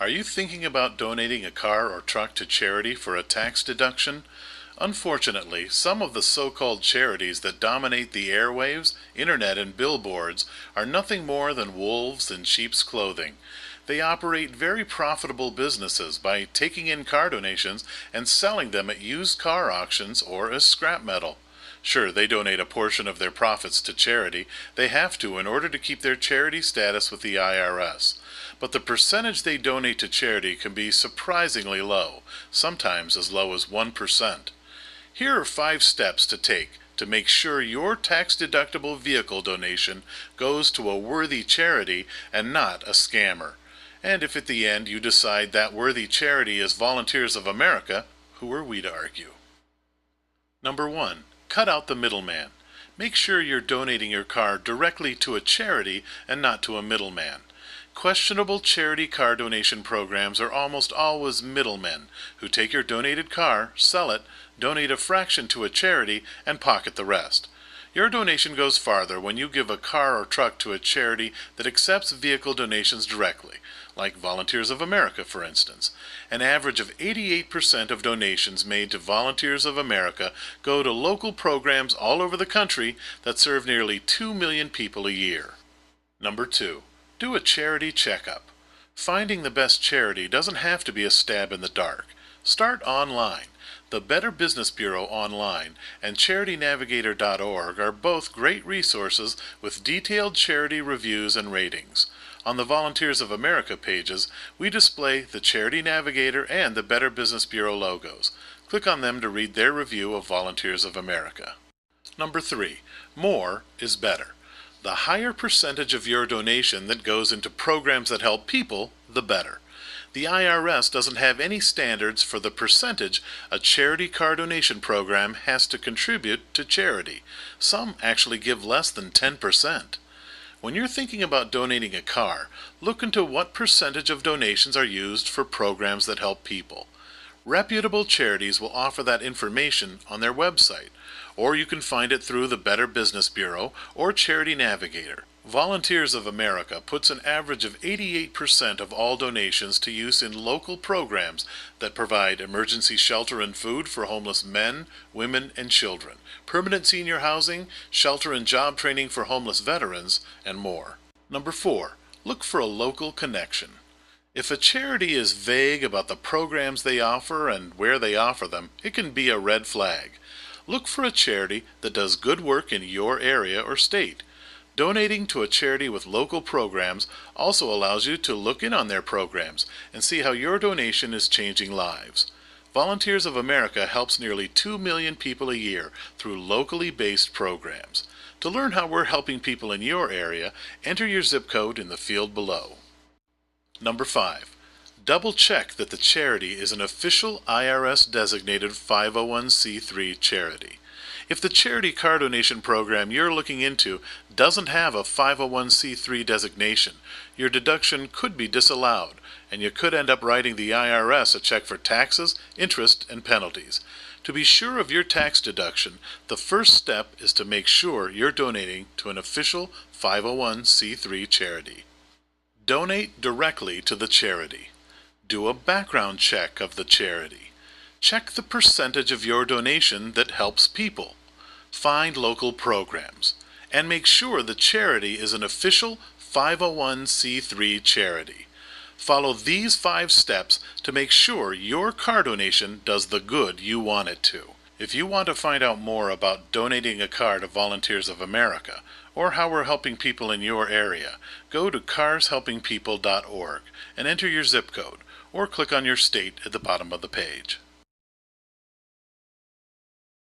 Are you thinking about donating a car or truck to charity for a tax deduction? Unfortunately, some of the so-called charities that dominate the airwaves, internet, and billboards are nothing more than wolves in sheep's clothing. They operate very profitable businesses by taking in car donations and selling them at used car auctions or as scrap metal. Sure, they donate a portion of their profits to charity. They have to in order to keep their charity status with the IRS. But the percentage they donate to charity can be surprisingly low, sometimes as low as 1%. Here are 5 steps to take to make sure your tax-deductible vehicle donation goes to a worthy charity and not a scammer. And if at the end you decide that worthy charity is Volunteers of America, who are we to argue? Number 1. Cut out the middleman. Make sure you're donating your car directly to a charity and not to a middleman. Questionable charity car donation programs are almost always middlemen who take your donated car, sell it, donate a fraction to a charity, and pocket the rest. Your donation goes farther when you give a car or truck to a charity that accepts vehicle donations directly, like Volunteers of America, for instance. An average of 88% of donations made to Volunteers of America go to local programs all over the country that serve nearly 2 million people a year. Number 2. Do a charity checkup. Finding the best charity doesn't have to be a stab in the dark. Start online. The Better Business Bureau online and CharityNavigator.org are both great resources with detailed charity reviews and ratings. On the Volunteers of America pages, we display the Charity Navigator and the Better Business Bureau logos. Click on them to read their review of Volunteers of America. Number 3. More is better. The higher percentage of your donation that goes into programs that help people, the better. The IRS doesn't have any standards for the percentage a charity car donation program has to contribute to charity. Some actually give less than 10%. When you're thinking about donating a car, look into what percentage of donations are used for programs that help people. Reputable charities will offer that information on their website, or you can find it through the Better Business Bureau or Charity Navigator. Volunteers of America puts an average of 88% of all donations to use in local programs that provide emergency shelter and food for homeless men, women, and children, permanent senior housing, shelter and job training for homeless veterans, and more. Number 4. Look for a local connection. If a charity is vague about the programs they offer and where they offer them, it can be a red flag. Look for a charity that does good work in your area or state. Donating to a charity with local programs also allows you to look in on their programs and see how your donation is changing lives. Volunteers of America helps nearly 2 million people a year through locally based programs. To learn how we're helping people in your area, enter your zip code in the field below. Number 5. Double check that the charity is an official IRS-designated 501c3 charity. If the charity car donation program you're looking into doesn't have a 501c3 designation, your deduction could be disallowed, and you could end up writing the IRS a check for taxes, interest, and penalties. To be sure of your tax deduction, the first step is to make sure you're donating to an official 501c3 charity. Donate directly to the charity. Do a background check of the charity. Check the percentage of your donation that helps people. Find local programs. And make sure the charity is an official 501c3 charity. Follow these 5 steps to make sure your car donation does the good you want it to. If you want to find out more about donating a car to Volunteers of America, or how we're helping people in your area, go to carshelpingpeople.org and enter your zip code, or click on your state at the bottom of the page.